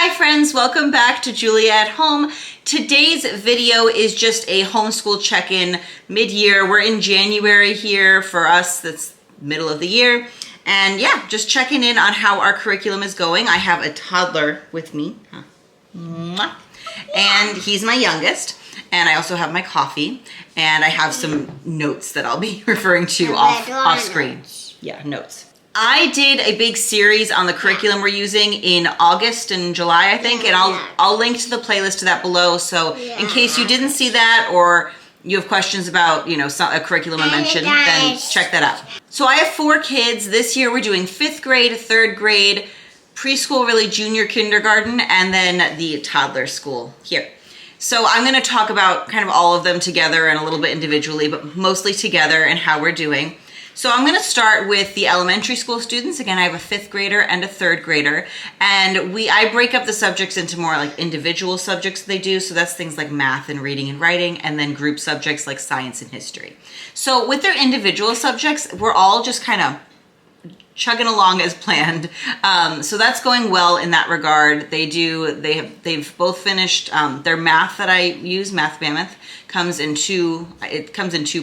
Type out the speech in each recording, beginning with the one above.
Hi friends, welcome back to Julia at Home. Today's video is just a homeschool check-in mid-year. We're in January here for us, that's middle of the year. And yeah, just checking in on how our curriculum is going. I have a toddler with me. And he's my youngest. And I also have my coffee. And I have some notes that I'll be referring to off screen. Yeah, notes. I did a big series on the curriculum we're using in August and July, I think, and I'll link to the playlist to that below. So in case you didn't see that or you have questions about, you know, a curriculum I mentioned, then check that out. So I have 4 kids. This year we're doing 5th grade, 3rd grade, preschool, really junior kindergarten, and then the toddler school here. So I'm going to talk about kind of all of them together and a little bit individually, but mostly together and how we're doing. So I'm going to start with the elementary school students. Again, I have a 5th grader and a 3rd grader, and I break up the subjects into more like individual subjects they do. So that's things like math and reading and writing, and then group subjects like science and history. So with their individual subjects, we're all just kind of chugging along as planned. So that's going well in that regard. They've both finished their math that I use, Math Mammoth, comes in two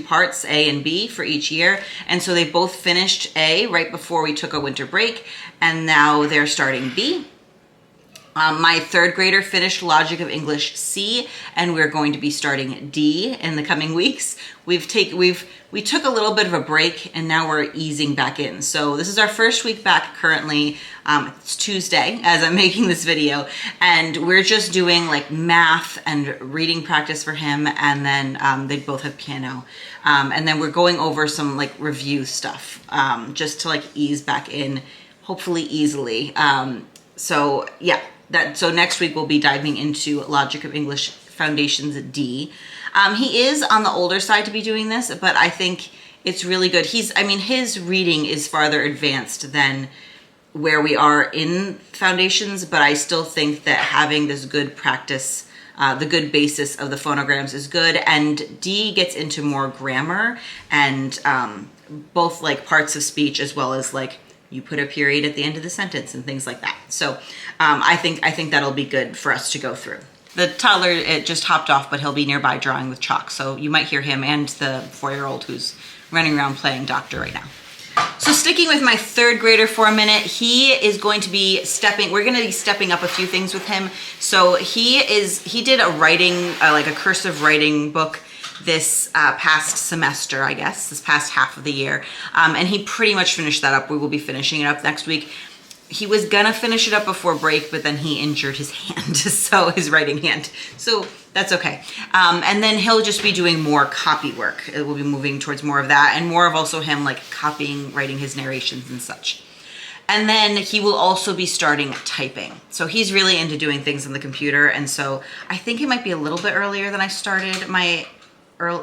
parts, A and B for each year. And so they both finished A right before we took a winter break, and now they're starting B. My 3rd grader finished Logic of English C, and we're going to be starting D in the coming weeks. We took a little bit of a break, and now we're easing back in. So this is our first week back currently. It's Tuesday as I'm making this video, and we're just doing like math and reading practice for him, and then they both have piano. And then we're going over some like review stuff just to like ease back in, hopefully easily. So yeah. So next week we'll be diving into Logic of English Foundations D. He is on the older side to be doing this, but I think it's really good. His reading is farther advanced than where we are in Foundations, but I still think that having this good practice, the good basis of the phonograms is good, and D gets into more grammar and both like parts of speech as well as like you put a period at the end of the sentence and things like that. So I think that'll be good for us to go through. The toddler, it just hopped off, but he'll be nearby drawing with chalk. So you might hear him and the 4-year-old who's running around playing doctor right now. So sticking with my 3rd grader for a minute, he is going to be we're going to be stepping up a few things with him. So he did a writing, like a cursive writing book this past semester, I guess, this past half of the year. And he pretty much finished that up. We will be finishing it up next week. He was gonna finish it up before break, but then he injured his hand, so his writing hand. So that's okay. And then he'll just be doing more copy work. It will be moving towards more of that and more of also him like copying, writing his narrations and such. And then he will also be starting typing. So he's really into doing things on the computer. And so I think it might be a little bit earlier than I started my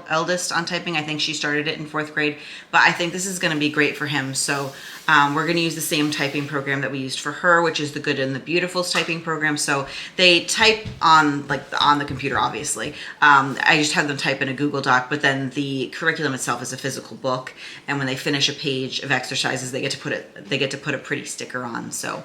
eldest on typing. I think she started it in 4th grade, but I think this is going to be great for him. So we're going to use the same typing program that we used for her, which is the Good and the Beautiful's typing program. So they type on the computer, obviously. I just have them type in a Google Doc, but then the curriculum itself is a physical book. And when they finish a page of exercises, they get to put a pretty sticker on. So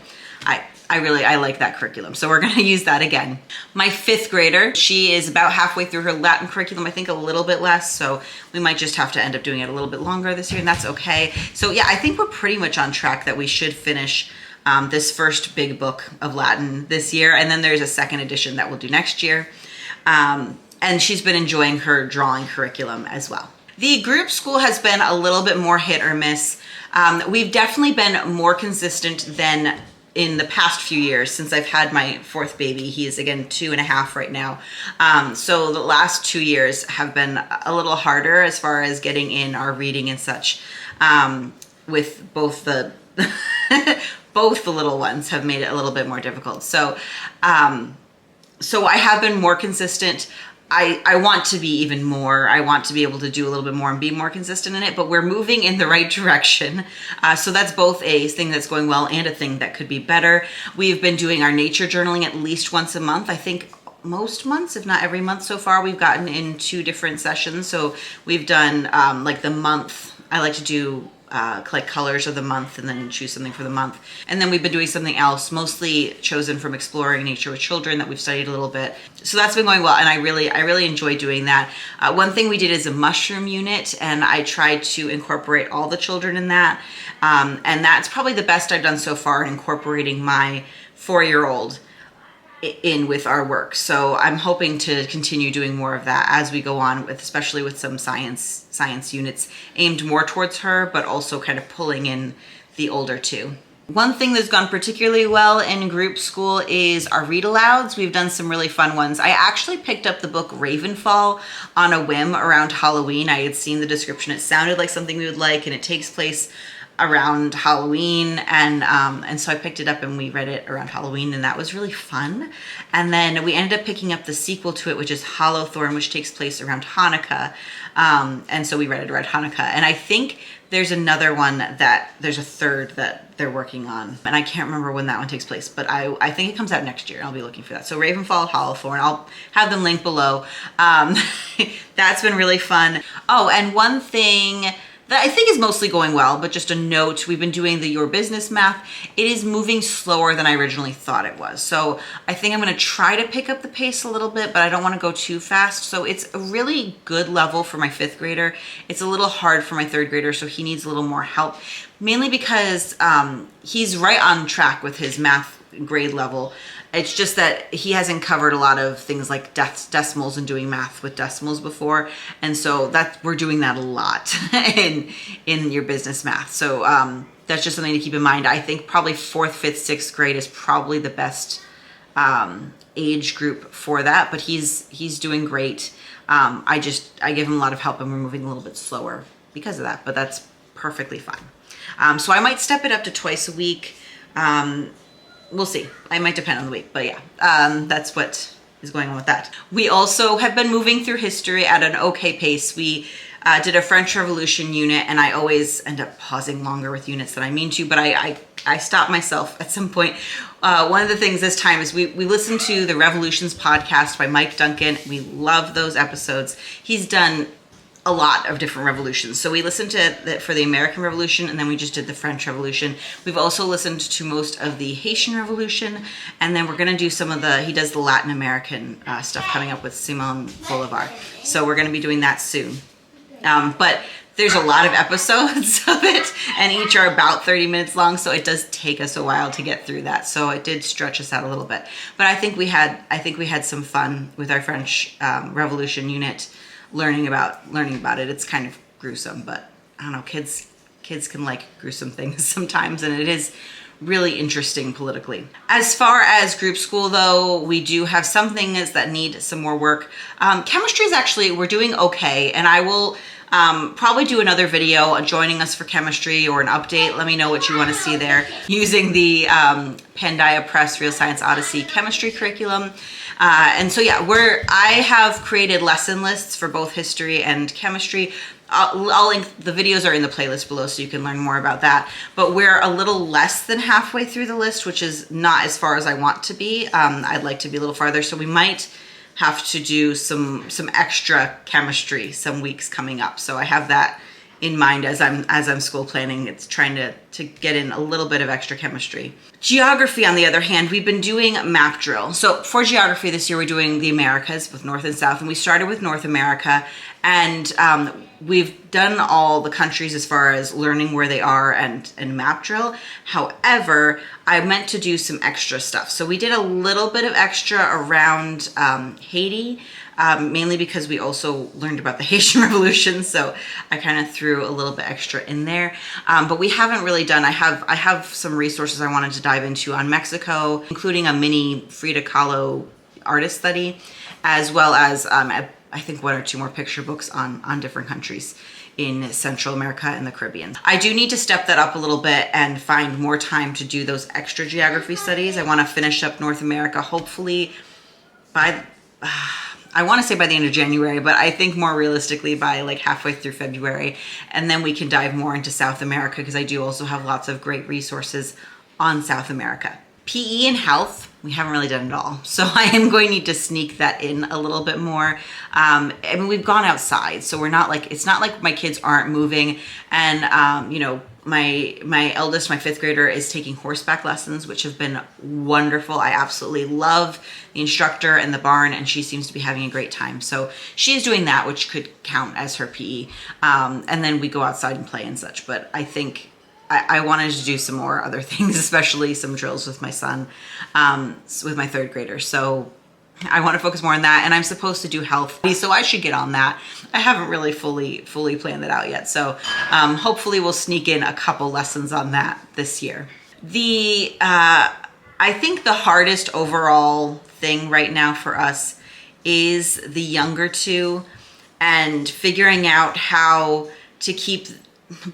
I like that curriculum. So we're going to use that again. My 5th grader, she is about halfway through her Latin curriculum, I think a little bit less. So we might just have to end up doing it a little bit longer this year, and that's okay. So yeah, I think we're pretty much on track that we should finish this first big book of Latin this year. And then there's a 2nd edition that we'll do next year. And she's been enjoying her drawing curriculum as well. The group school has been a little bit more hit or miss. We've definitely been more consistent than in the past few years since I've had my 4th baby. He is again 2.5 right now. So the last 2 years have been a little harder as far as getting in our reading and such. With both the both the little ones have made it a little bit more difficult. So so I have been more consistent. I want to be even more. I want to be able to do a little bit more and be more consistent in it, but we're moving in the right direction. So that's both a thing that's going well and a thing that could be better. We've been doing our nature journaling at least once a month. I think most months, if not every month so far, we've gotten in 2 different sessions. So we've done like the month. I like to do collect colors of the month and then choose something for the month. And then we've been doing something else, mostly chosen from exploring nature with children that we've studied a little bit. So that's been going well, and I really enjoy doing that. One thing we did is a mushroom unit, and I tried to incorporate all the children in that. And that's probably the best I've done so far in incorporating my 4-year-old in with our work. So I'm hoping to continue doing more of that as we go on, with especially with some science units aimed more towards her, but also kind of pulling in the older two. One thing that's gone particularly well in group school is our read alouds. We've done some really fun ones. I actually picked up the book Ravenfall on a whim around Halloween. I had seen the description. It sounded like something we would like, and it takes place around Halloween, and so I picked it up and we read it around Halloween, and that was really fun. And then we ended up picking up the sequel to it, which is Hollowthorn, which takes place around Hanukkah, and so we read it around Hanukkah. And I think there's another one there's a third that they're working on, and I can't remember when that one takes place, but I think it comes out next year, and I'll be looking for that. So Ravenfall, Hollowthorn, I'll have them linked below. That's been really fun. Oh, and one thing that I think is mostly going well, but just a note, we've been doing the Your Business math. It is moving slower than I originally thought it was. So I think I'm gonna try to pick up the pace a little bit, but I don't wanna go too fast. So it's a really good level for my 5th grader. It's a little hard for my 3rd grader, so he needs a little more help, mainly because he's right on track with his math grade level. It's just that he hasn't covered a lot of things like decimals and doing math with decimals before. And so we're doing that a lot in Your Business math. So that's just something to keep in mind. I think probably 4th, 5th, 6th grade is probably the best age group for that, but he's doing great. I give him a lot of help, and we're moving a little bit slower because of that, but that's perfectly fine. So I might step it up to twice a week. We'll see. I might depend on the week, but yeah, that's what is going on with that. We also have been moving through history at an okay pace. We did a French Revolution unit, and I always end up pausing longer with units than I mean to, but I stopped myself at some point. One of the things this time is we listened to the Revolutions podcast by Mike Duncan. We love those episodes. He's done a lot of different revolutions. So we listened to for the American Revolution, and then we just did the French Revolution. We've also listened to most of the Haitian Revolution, and then we're gonna do he does the Latin American stuff coming up with Simon Bolivar. So we're gonna be doing that soon. But there's a lot of episodes of it, and each are about 30 minutes long, so it does take us a while to get through that. So it did stretch us out a little bit. But I think we had some fun with our French Revolution unit, learning about it. It's kind of gruesome, but I don't know, kids can like gruesome things sometimes, and it is really interesting politically. As far as group school though, we do have some things that need some more work. Chemistry is we're doing okay, and I will probably do another video joining us for chemistry or an update. Let me know what you want to see there, using the Pandia Press Real Science Odyssey chemistry curriculum. And so yeah, I have created lesson lists for both history and chemistry. I'll link, the videos are in the playlist below, so you can learn more about that. But we're a little less than halfway through the list, which is not as far as I want to be. I'd like to be a little farther, so we might have to do some extra chemistry some weeks coming up. So I have that in mind as I'm school planning. It's trying to get in a little bit of extra chemistry. Geography, on the other hand, we've been doing map drill. So for geography this year, we're doing the Americas with North and South, and we started with North America, and we've done all the countries as far as learning where they are and map drill. However, I meant to do some extra stuff. So we did a little bit of extra around Haiti, mainly because we also learned about the Haitian Revolution, so I kind of threw a little bit extra in there. But we haven't really done, I have some resources I wanted to dive into on Mexico, including a mini Frida Kahlo artist study, as well as I think 1 or 2 more picture books on different countries in Central America and the Caribbean. I do need to step that up a little bit and find more time to do those extra geography studies. I want to finish up North America, hopefully by, I want to say by the end of January, but I think more realistically by like halfway through February. And then we can dive more into South America, because I do also have lots of great resources on South America. PE and health, we haven't really done it all. So I am going to need to sneak that in a little bit more. I mean, we've gone outside, so we're not like, it's not like my kids aren't moving. And, you know, my eldest, my 5th grader, is taking horseback lessons, which have been wonderful. I absolutely love the instructor and the barn, and she seems to be having a great time. So she's doing that, which could count as her PE. And then we go outside and play and such. But I think I wanted to do some more other things, especially some drills with my son, with my 3rd grader. So I want to focus more on that, and I'm supposed to do health, so I should get on that. I haven't really fully planned that out yet, so hopefully we'll sneak in a couple lessons on that this year. I think the hardest overall thing right now for us is the younger 2, and figuring out how to keep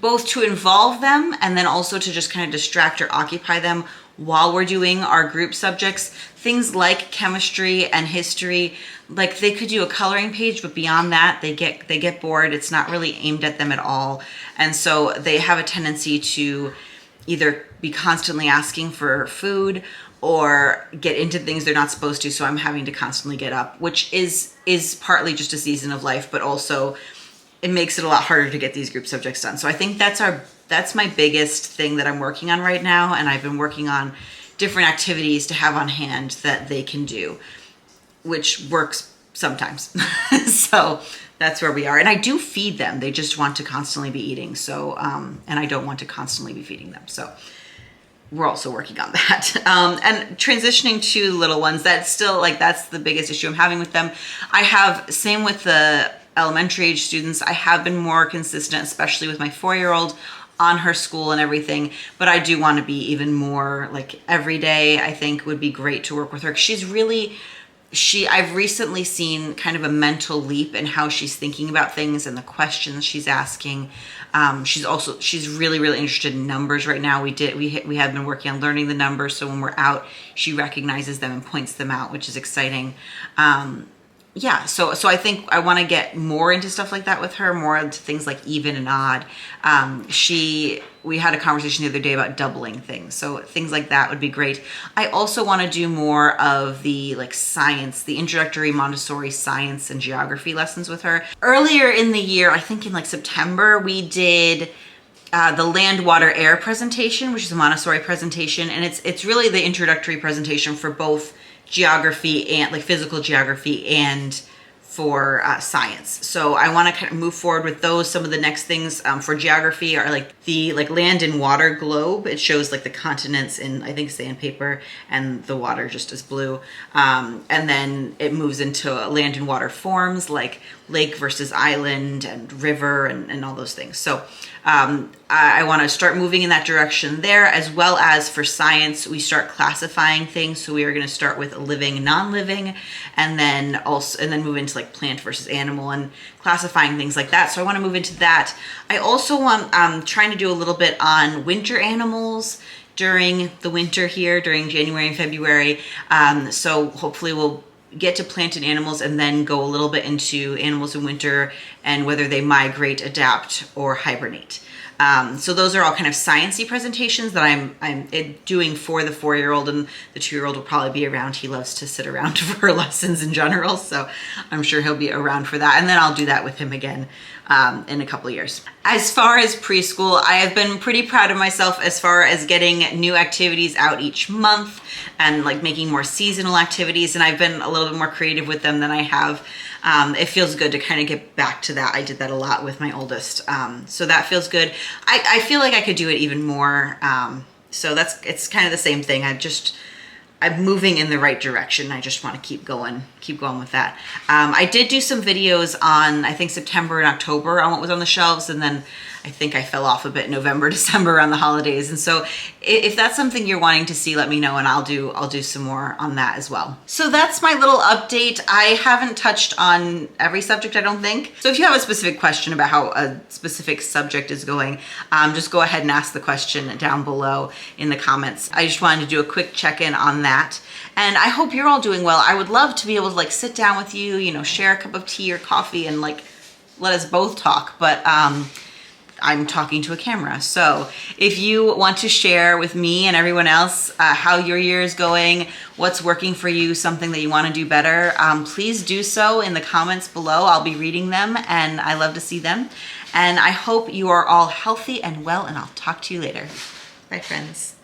both to involve them and then also to just kind of distract or occupy them while we're doing our group subjects. Things like chemistry and history, like they could do a coloring page, but beyond that, they get bored. It's not really aimed at them at all. And so they have a tendency to either be constantly asking for food or get into things they're not supposed to. So I'm having to constantly get up, which is partly just a season of life, but also it makes it a lot harder to get these group subjects done. So I think that's my biggest thing that I'm working on right now. And I've been working on different activities to have on hand that they can do, which works sometimes. So that's where we are. And I do feed them. They just want to constantly be eating. So, and I don't want to constantly be feeding them. So we're also working on that. And transitioning to little ones, that's still that's the biggest issue I'm having with them. Same with the elementary age students, I have been more consistent, especially with my 4-year-old, on her school and everything, but I do want to be even more every day. I think would be great to work with her. I've recently seen kind of a mental leap in how she's thinking about things and the questions she's asking. She's really interested in numbers right now. We have been working on learning the numbers, so when we're out, she recognizes them and points them out, which is exciting. Yeah, so I think I want to get more into stuff like that with her, more into things like even and odd. We had a conversation the other day about doubling things, so things like that would be great. I also want to do more of the science, the introductory Montessori science and geography lessons with her. Earlier in the year, I think in September, we did the land, water, air presentation, which is a Montessori presentation, and it's really the introductory presentation for both geography and physical geography and for science. So I want to kind of move forward with those. Some of the next things for geography are the land and water globe. It shows the continents in, I think, sandpaper, and the water just is blue. And then it moves into land and water forms like lake versus island and river and all those things. So I want to start moving in that direction there, as well as for science, we start classifying things. So we are going to start with living, non-living, and then move into plant versus animal and classifying things like that. So I want to move into that. I also want, trying to do a little bit on winter animals during the winter here, during January and February. So hopefully we'll get to plant and animals and then go a little bit into animals in winter and whether they migrate, adapt, or hibernate. So those are all kind of sciencey presentations that I'm doing for the 4-year-old, and the 2-year-old will probably be around. He loves to sit around for lessons in general, so I'm sure he'll be around for that. And then I'll do that with him again in a couple of years. As far as preschool, I have been pretty proud of myself as far as getting new activities out each month and making more seasonal activities. And I've been a little bit more creative with them than I have. It feels good to kind of get back to that. I did that a lot with my oldest. So that feels good. I feel like I could do it even more. So it's kind of the same thing. I'm moving in the right direction. I just want to keep going with that. I did do some videos on, I think, September and October on what was on the shelves, and then I think I fell off a bit November, December around the holidays. And so if that's something you're wanting to see, let me know and I'll do some more on that as well. So that's my little update. I haven't touched on every subject, I don't think. So if you have a specific question about how a specific subject is going, just go ahead and ask the question down below in the comments. I just wanted to do a quick check-in on that. And I hope you're all doing well. I would love to be able to sit down with you, share a cup of tea or coffee and let us both talk. But I'm talking to a camera. So if you want to share with me and everyone else how your year is going, what's working for you, something that you want to do better, please do so in the comments below. I'll be reading them and I love to see them. And I hope you are all healthy and well, and I'll talk to you later. Bye, friends.